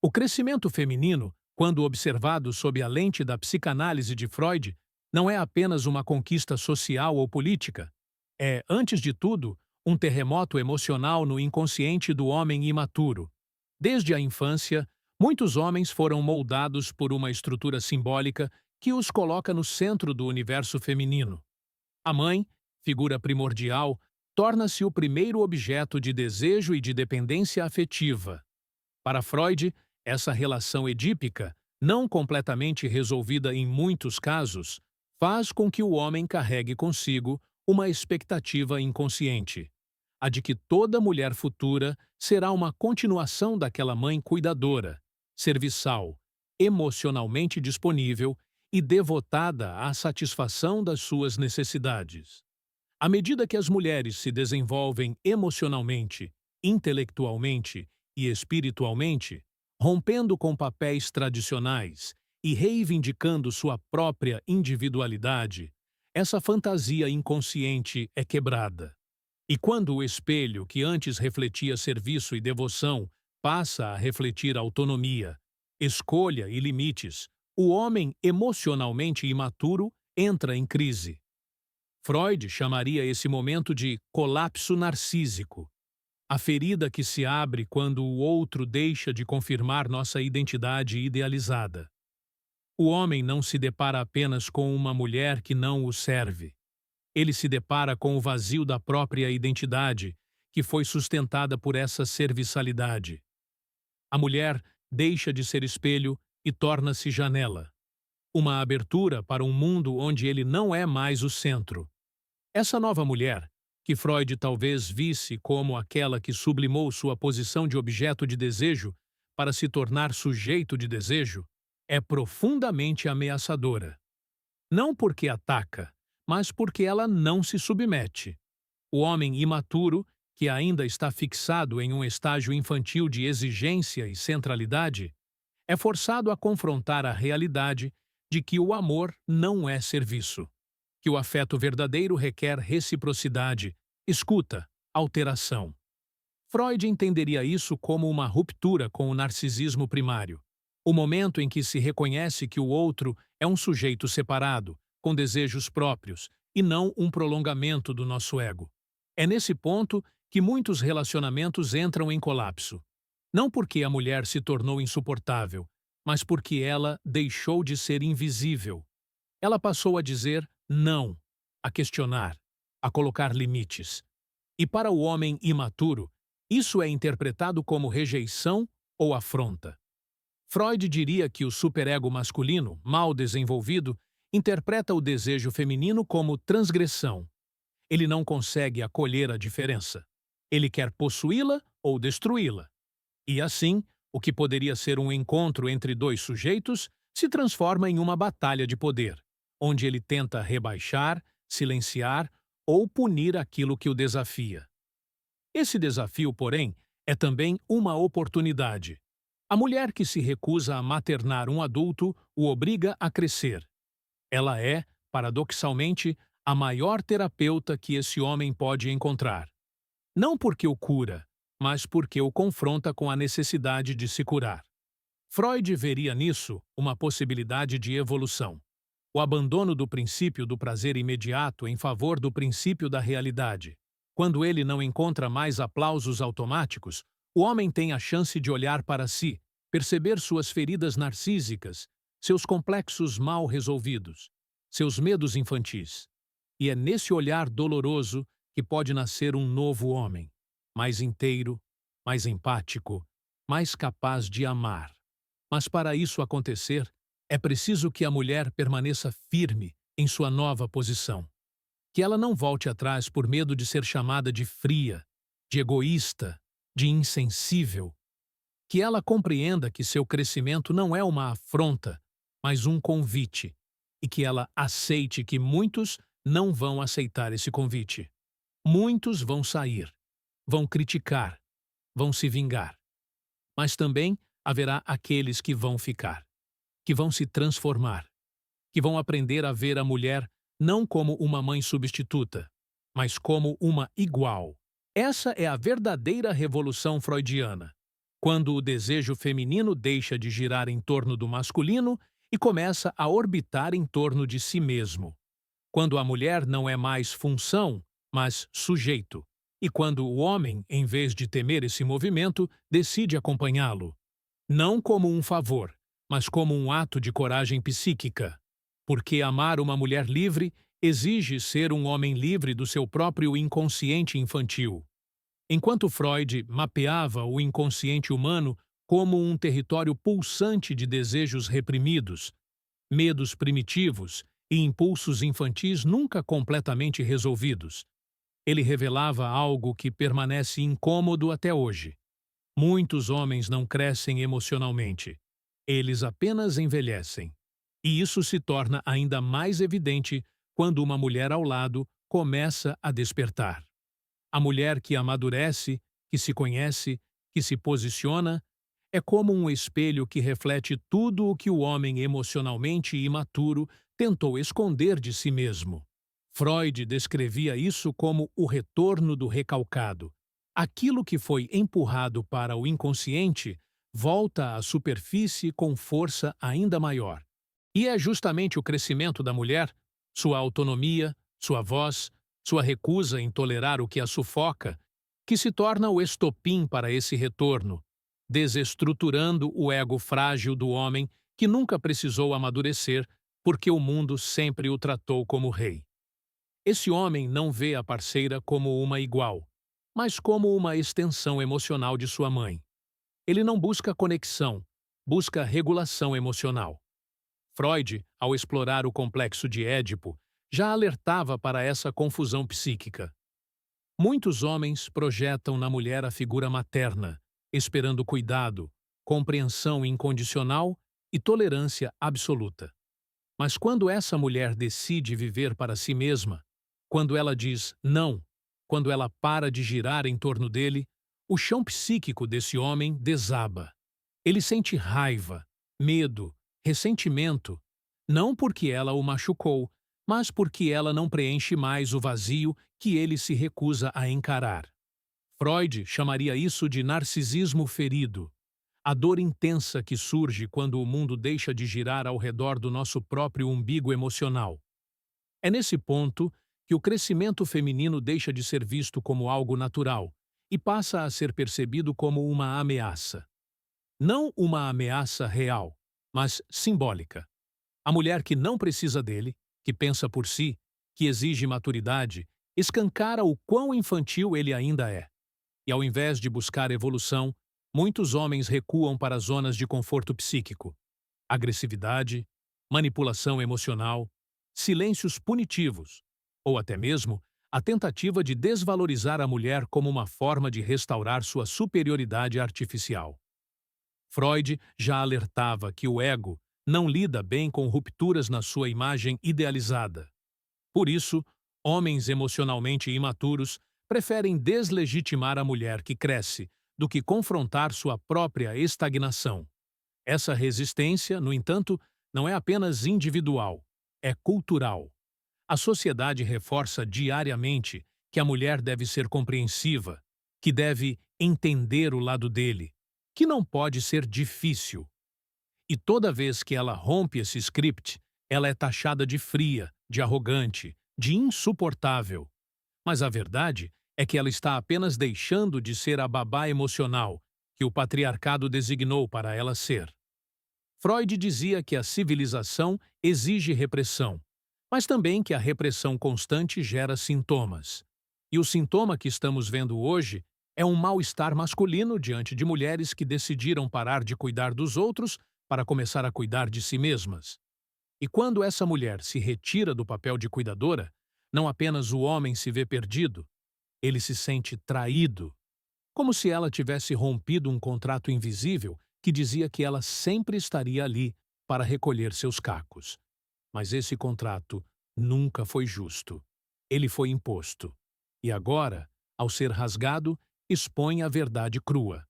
O crescimento feminino, quando observado sob a lente da psicanálise de Freud, não é apenas uma conquista social ou política. É, antes de tudo, um terremoto emocional no inconsciente do homem imaturo. Desde a infância, muitos homens foram moldados por uma estrutura simbólica que os coloca no centro do universo feminino. A mãe, figura primordial, torna-se o primeiro objeto de desejo e de dependência afetiva. Para Freud, essa relação edípica, não completamente resolvida em muitos casos, faz com que o homem carregue consigo uma expectativa inconsciente, a de que toda mulher futura será uma continuação daquela mãe cuidadora, serviçal, emocionalmente disponível e devotada à satisfação das suas necessidades. À medida que as mulheres se desenvolvem emocionalmente, intelectualmente e espiritualmente, rompendo com papéis tradicionais e reivindicando sua própria individualidade, essa fantasia inconsciente é quebrada. E quando o espelho que antes refletia serviço e devoção passa a refletir autonomia, escolha e limites, o homem emocionalmente imaturo entra em crise. Freud chamaria esse momento de colapso narcísico, a ferida que se abre quando o outro deixa de confirmar nossa identidade idealizada. O homem não se depara apenas com uma mulher que não o serve. Ele se depara com o vazio da própria identidade, que foi sustentada por essa serviçalidade. A mulher deixa de ser espelho e torna-se janela, uma abertura para um mundo onde ele não é mais o centro. Essa nova mulher, que Freud talvez visse como aquela que sublimou sua posição de objeto de desejo para se tornar sujeito de desejo, é profundamente ameaçadora. Não porque ataca, mas porque ela não se submete. O homem imaturo, que ainda está fixado em um estágio infantil de exigência e centralidade, é forçado a confrontar a realidade de que o amor não é serviço, que o afeto verdadeiro requer reciprocidade, escuta, alteração. Freud entenderia isso como uma ruptura com o narcisismo primário, o momento em que se reconhece que o outro é um sujeito separado, com desejos próprios, e não um prolongamento do nosso ego. É nesse ponto que muitos relacionamentos entram em colapso. Não porque a mulher se tornou insuportável, mas porque ela deixou de ser invisível. Ela passou a dizer não, a questionar, a colocar limites. E para o homem imaturo, isso é interpretado como rejeição ou afronta. Freud diria que o superego masculino, mal desenvolvido, interpreta o desejo feminino como transgressão. Ele não consegue acolher a diferença. Ele quer possuí-la ou destruí-la. E assim, o que poderia ser um encontro entre dois sujeitos se transforma em uma batalha de poder, onde ele tenta rebaixar, silenciar ou punir aquilo que o desafia. Esse desafio, porém, é também uma oportunidade. A mulher que se recusa a maternar um adulto o obriga a crescer. Ela é, paradoxalmente, a maior terapeuta que esse homem pode encontrar. Não porque o cura, mas porque o confronta com a necessidade de se curar. Freud veria nisso uma possibilidade de evolução. O abandono do princípio do prazer imediato em favor do princípio da realidade. Quando ele não encontra mais aplausos automáticos, o homem tem a chance de olhar para si, perceber suas feridas narcísicas, seus complexos mal resolvidos, seus medos infantis. E é nesse olhar doloroso que pode nascer um novo homem, mais inteiro, mais empático, mais capaz de amar. Mas para isso acontecer, é preciso que a mulher permaneça firme em sua nova posição. Que ela não volte atrás por medo de ser chamada de fria, de egoísta, de insensível. Que ela compreenda que seu crescimento não é uma afronta, mas um convite, e que ela aceite que muitos não vão aceitar esse convite. Muitos vão sair, vão criticar, vão se vingar. Mas também haverá aqueles que vão ficar, que vão se transformar, que vão aprender a ver a mulher não como uma mãe substituta, mas como uma igual. Essa é a verdadeira revolução freudiana. quando o desejo feminino deixa de girar em torno do masculino e começa a orbitar em torno de si mesmo. Quando a mulher não é mais função, mas sujeito. E quando o homem, em vez de temer esse movimento, decide acompanhá-lo. Não como um favor, mas como um ato de coragem psíquica. Porque amar uma mulher livre exige ser um homem livre do seu próprio inconsciente infantil. Enquanto Freud mapeava o inconsciente humano como um território pulsante de desejos reprimidos, medos primitivos e impulsos infantis nunca completamente resolvidos, ele revelava algo que permanece incômodo até hoje. Muitos homens não crescem emocionalmente. Eles apenas envelhecem. E isso se torna ainda mais evidente quando uma mulher ao lado começa a despertar. A mulher que amadurece, que se conhece, que se posiciona, é como um espelho que reflete tudo o que o homem emocionalmente imaturo tentou esconder de si mesmo. Freud descrevia isso como o retorno do recalcado. Aquilo que foi empurrado para o inconsciente volta à superfície com força ainda maior. E é justamente o crescimento da mulher, sua autonomia, sua voz, sua recusa em tolerar o que a sufoca, que se torna o estopim para esse retorno, desestruturando o ego frágil do homem que nunca precisou amadurecer porque o mundo sempre o tratou como rei. Esse homem não vê a parceira como uma igual, mas como uma extensão emocional de sua mãe. Ele não busca conexão, busca regulação emocional. Freud, ao explorar o complexo de Édipo, já alertava para essa confusão psíquica. Muitos homens projetam na mulher a figura materna, esperando cuidado, compreensão incondicional e tolerância absoluta. Mas quando essa mulher decide viver para si mesma, quando ela diz não, quando ela para de girar em torno dele, o chão psíquico desse homem desaba. Ele sente raiva, medo, ressentimento, não porque ela o machucou, mas porque ela não preenche mais o vazio que ele se recusa a encarar. Freud chamaria isso de narcisismo ferido, a dor intensa que surge quando o mundo deixa de girar ao redor do nosso próprio umbigo emocional. É nesse ponto que o crescimento feminino deixa de ser visto como algo natural e passa a ser percebido como uma ameaça. Não uma ameaça real, mas simbólica. A mulher que não precisa dele, que pensa por si, que exige maturidade, escancara o quão infantil ele ainda é. E ao invés de buscar evolução, muitos homens recuam para zonas de conforto psíquico. Agressividade, manipulação emocional, silêncios punitivos, ou até mesmo a tentativa de desvalorizar a mulher como uma forma de restaurar sua superioridade artificial. Freud já alertava que o ego não lida bem com rupturas na sua imagem idealizada. Por isso, homens emocionalmente imaturos preferem deslegitimar a mulher que cresce do que confrontar sua própria estagnação. Essa resistência, no entanto, não é apenas individual, é cultural. A sociedade reforça diariamente que a mulher deve ser compreensiva, que deve entender o lado dele, que não pode ser difícil. E toda vez que ela rompe esse script, ela é taxada de fria, de arrogante, de insuportável. Mas a verdade é que ela está apenas deixando de ser a babá emocional que o patriarcado designou para ela ser. Freud dizia que a civilização exige repressão, mas também que a repressão constante gera sintomas. E o sintoma que estamos vendo hoje é um mal-estar masculino diante de mulheres que decidiram parar de cuidar dos outros para começar a cuidar de si mesmas. E quando essa mulher se retira do papel de cuidadora, não apenas o homem se vê perdido, ele se sente traído, como se ela tivesse rompido um contrato invisível que dizia que ela sempre estaria ali para recolher seus cacos. Mas esse contrato nunca foi justo. Ele foi imposto. E agora, ao ser rasgado, expõe a verdade crua.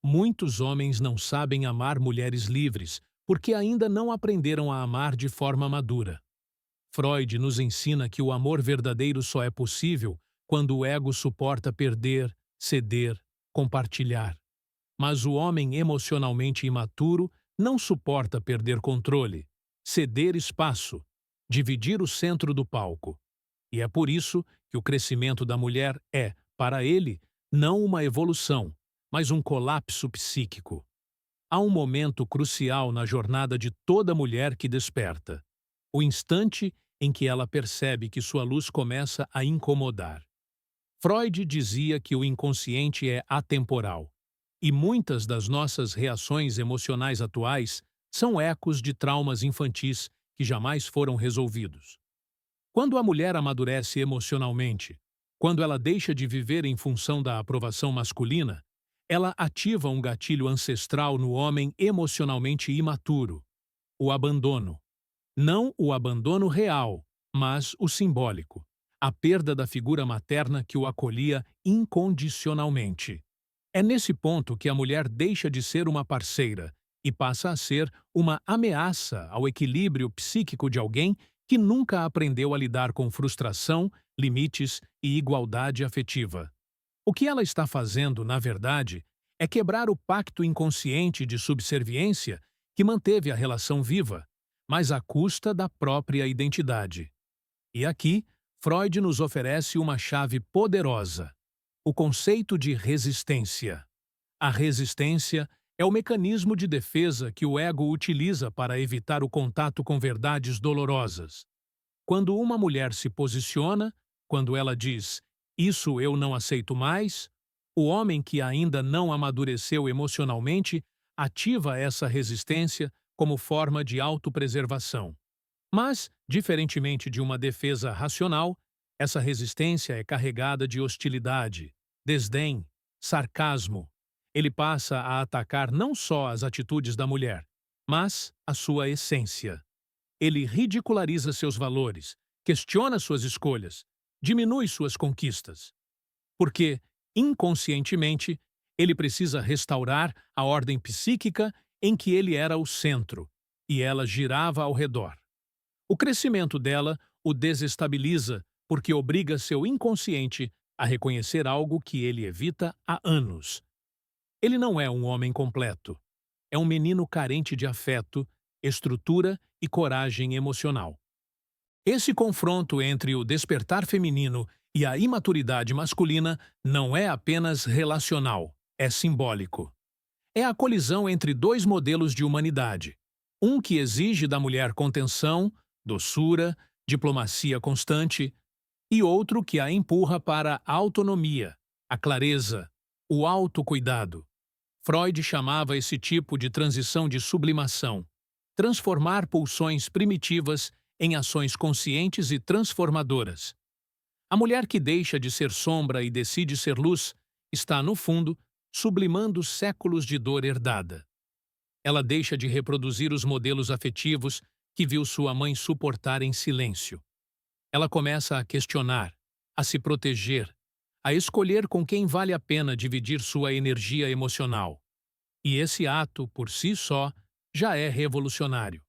Muitos homens não sabem amar mulheres livres porque ainda não aprenderam a amar de forma madura. Freud nos ensina que o amor verdadeiro só é possível quando o ego suporta perder, ceder, compartilhar. Mas o homem emocionalmente imaturo não suporta perder controle, ceder espaço, dividir o centro do palco. E é por isso que o crescimento da mulher é, para ele, não uma evolução, mas um colapso psíquico. Há um momento crucial na jornada de toda mulher que desperta. O instante em que ela percebe que sua luz começa a incomodar. Freud dizia que o inconsciente é atemporal, e muitas das nossas reações emocionais atuais são ecos de traumas infantis que jamais foram resolvidos. Quando a mulher amadurece emocionalmente, quando ela deixa de viver em função da aprovação masculina, ela ativa um gatilho ancestral no homem emocionalmente imaturo, o abandono. Não o abandono real, mas o simbólico, a perda da figura materna que o acolhia incondicionalmente. É nesse ponto que a mulher deixa de ser uma parceira e passa a ser uma ameaça ao equilíbrio psíquico de alguém que nunca aprendeu a lidar com frustração, limites e igualdade afetiva. O que ela está fazendo, na verdade, é quebrar o pacto inconsciente de subserviência que manteve a relação viva, mas à custa da própria identidade. E aqui, Freud nos oferece uma chave poderosa: o conceito de resistência. A resistência é o mecanismo de defesa que o ego utiliza para evitar o contato com verdades dolorosas. Quando uma mulher se posiciona, quando ela diz, "Isso eu não aceito mais", o homem que ainda não amadureceu emocionalmente ativa essa resistência como forma de autopreservação. Mas, diferentemente de uma defesa racional, essa resistência é carregada de hostilidade, desdém, sarcasmo. Ele passa a atacar não só as atitudes da mulher, mas a sua essência. Ele ridiculariza seus valores, questiona suas escolhas, diminui suas conquistas. Porque, inconscientemente, ele precisa restaurar a ordem psíquica em que ele era o centro, e ela girava ao redor. O crescimento dela o desestabiliza porque obriga seu inconsciente a reconhecer algo que ele evita há anos. Ele não é um homem completo. É um menino carente de afeto, estrutura e coragem emocional. Esse confronto entre o despertar feminino e a imaturidade masculina não é apenas relacional, é simbólico. É a colisão entre dois modelos de humanidade. Um que exige da mulher contenção, doçura, diplomacia constante, e outro que a empurra para a autonomia, a clareza, o autocuidado. Freud chamava esse tipo de transição de sublimação, transformar pulsões primitivas em ações conscientes e transformadoras. A mulher que deixa de ser sombra e decide ser luz está, no fundo, sublimando séculos de dor herdada. Ela deixa de reproduzir os modelos afetivos que viu sua mãe suportar em silêncio. Ela começa a questionar, a se proteger, a escolher com quem vale a pena dividir sua energia emocional. E esse ato, por si só, já é revolucionário.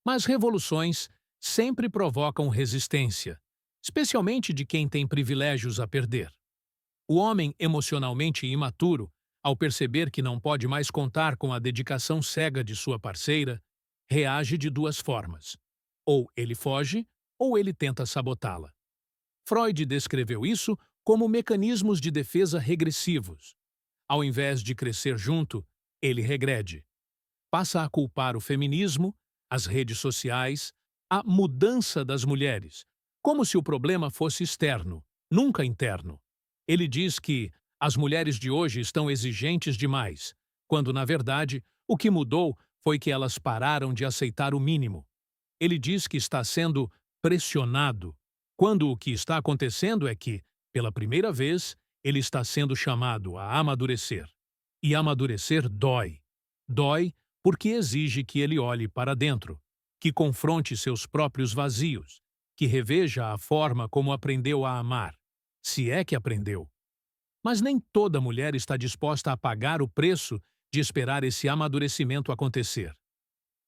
Mas revoluções sempre provocam resistência, especialmente de quem tem privilégios a perder. O homem emocionalmente imaturo, ao perceber que não pode mais contar com a dedicação cega de sua parceira, reage de duas formas. Ou ele foge, ou ele tenta sabotá-la. Freud descreveu isso como mecanismos de defesa regressivos. Ao invés de crescer junto, ele regrede. Passa a culpar o feminismo, as redes sociais, a mudança das mulheres, como se o problema fosse externo, nunca interno. Ele diz que as mulheres de hoje estão exigentes demais, quando, na verdade, o que mudou foi que elas pararam de aceitar o mínimo. Ele diz que está sendo pressionado, quando o que está acontecendo é que, pela primeira vez, ele está sendo chamado a amadurecer. E amadurecer dói. Dói porque exige que ele olhe para dentro, que confronte seus próprios vazios, que reveja a forma como aprendeu a amar, se é que aprendeu. Mas nem toda mulher está disposta a pagar o preço de esperar esse amadurecimento acontecer.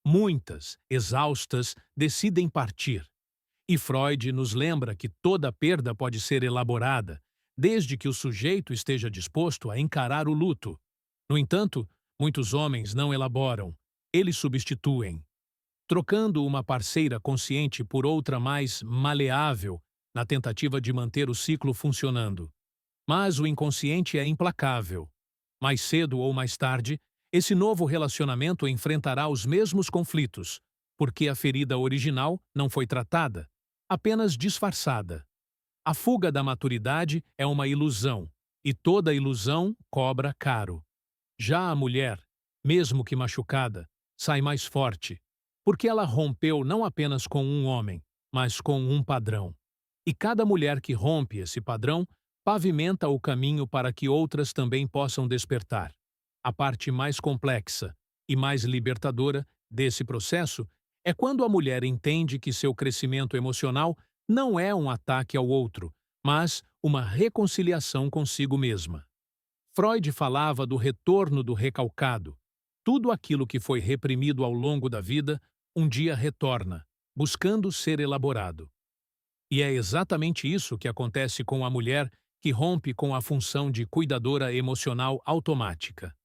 Muitas, exaustas, decidem partir. E Freud nos lembra que toda perda pode ser elaborada, desde que o sujeito esteja disposto a encarar o luto. No entanto, muitos homens não elaboram, eles substituem, trocando uma parceira consciente por outra mais maleável na tentativa de manter o ciclo funcionando. Mas o inconsciente é implacável. Mais cedo ou mais tarde, esse novo relacionamento enfrentará os mesmos conflitos, porque a ferida original não foi tratada, apenas disfarçada. A fuga da maturidade é uma ilusão, e toda ilusão cobra caro. Já a mulher, mesmo que machucada, sai mais forte, porque ela rompeu não apenas com um homem, mas com um padrão. E cada mulher que rompe esse padrão pavimenta o caminho para que outras também possam despertar. A parte mais complexa e mais libertadora desse processo é quando a mulher entende que seu crescimento emocional não é um ataque ao outro, mas uma reconciliação consigo mesma. Freud falava do retorno do recalcado. Tudo aquilo que foi reprimido ao longo da vida, um dia retorna, buscando ser elaborado. E é exatamente isso que acontece com a mulher que rompe com a função de cuidadora emocional automática.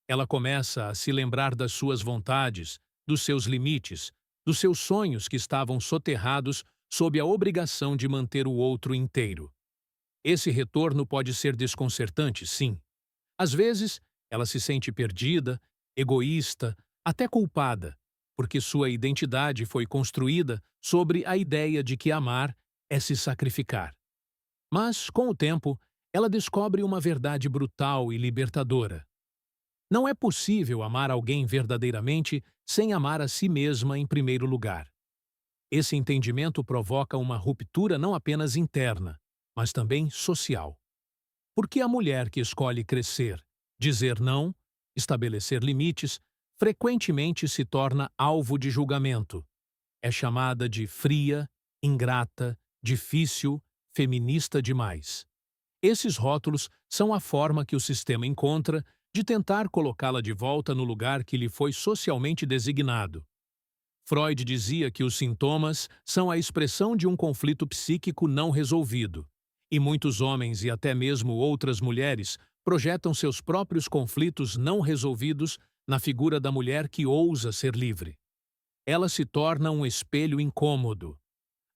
Ela começa a se lembrar das suas vontades, dos seus limites, dos seus sonhos que estavam soterrados sob a obrigação de manter o outro inteiro. Esse retorno pode ser desconcertante, sim. Às vezes, ela se sente perdida, egoísta, até culpada, porque sua identidade foi construída sobre a ideia de que amar é se sacrificar. Mas, com o tempo, ela descobre uma verdade brutal e libertadora. Não é possível amar alguém verdadeiramente sem amar a si mesma em primeiro lugar. Esse entendimento provoca uma ruptura não apenas interna, mas também social. Porque a mulher que escolhe crescer, dizer não, estabelecer limites, frequentemente se torna alvo de julgamento. É chamada de fria, ingrata, difícil, feminista demais. Esses rótulos são a forma que o sistema encontra de tentar colocá-la de volta no lugar que lhe foi socialmente designado. Freud dizia que os sintomas são a expressão de um conflito psíquico não resolvido, e muitos homens e até mesmo outras mulheres projetam seus próprios conflitos não resolvidos na figura da mulher que ousa ser livre. Ela se torna um espelho incômodo.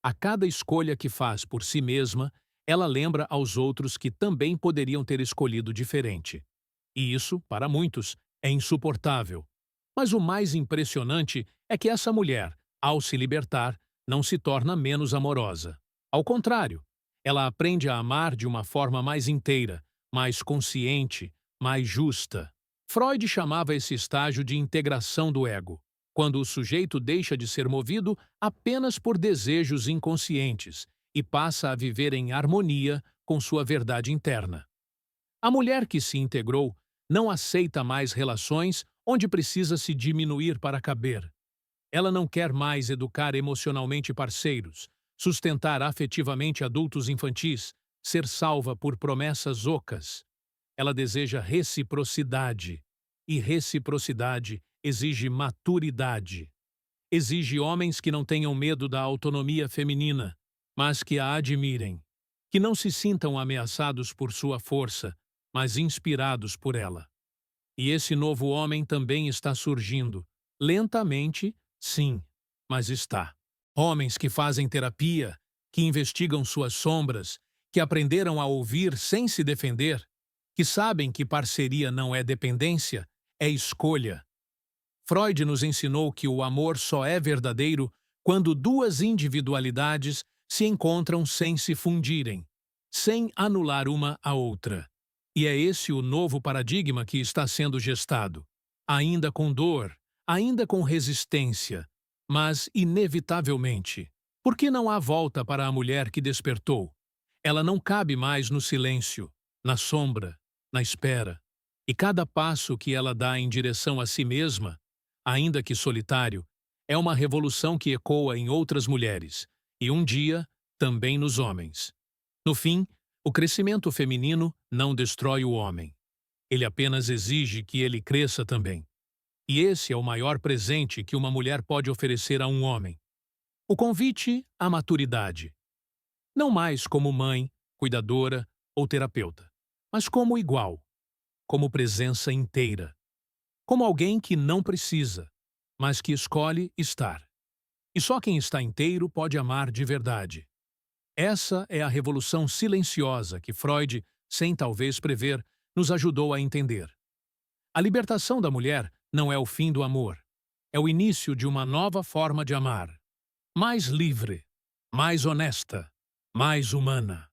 A cada escolha que faz por si mesma, ela lembra aos outros que também poderiam ter escolhido diferente. E isso, para muitos, é insuportável. Mas o mais impressionante é que essa mulher, ao se libertar, não se torna menos amorosa. Ao contrário, ela aprende a amar de uma forma mais inteira, mais consciente, mais justa. Freud chamava esse estágio de integração do ego, quando o sujeito deixa de ser movido apenas por desejos inconscientes e passa a viver em harmonia com sua verdade interna. A mulher que se integrou não aceita mais relações onde precisa se diminuir para caber. Ela não quer mais educar emocionalmente parceiros, sustentar afetivamente adultos infantis, ser salva por promessas ocas. Ela deseja reciprocidade, e reciprocidade exige maturidade. Exige homens que não tenham medo da autonomia feminina, mas que a admirem, que não se sintam ameaçados por sua força, mas inspirados por ela. E esse novo homem também está surgindo, lentamente, sim, mas está. Homens que fazem terapia, que investigam suas sombras, que aprenderam a ouvir sem se defender, que sabem que parceria não é dependência, é escolha. Freud nos ensinou que o amor só é verdadeiro quando duas individualidades se encontram sem se fundirem, sem anular uma a outra. E é esse o novo paradigma que está sendo gestado, ainda com dor, ainda com resistência, mas inevitavelmente. Porque não há volta para a mulher que despertou. Ela não cabe mais no silêncio, na sombra, na espera. E cada passo que ela dá em direção a si mesma, ainda que solitário, é uma revolução que ecoa em outras mulheres, e um dia, também nos homens. No fim, o crescimento feminino não destrói o homem. Ele apenas exige que ele cresça também. E esse é o maior presente que uma mulher pode oferecer a um homem. O convite à maturidade. Não mais como mãe, cuidadora ou terapeuta, mas como igual. como presença inteira, como alguém que não precisa, mas que escolhe estar. E só quem está inteiro pode amar de verdade. Essa é a revolução silenciosa que Freud, sem talvez prever, nos ajudou a entender. A libertação da mulher não é o fim do amor. É o início de uma nova forma de amar. Mais livre, mais honesta, mais humana.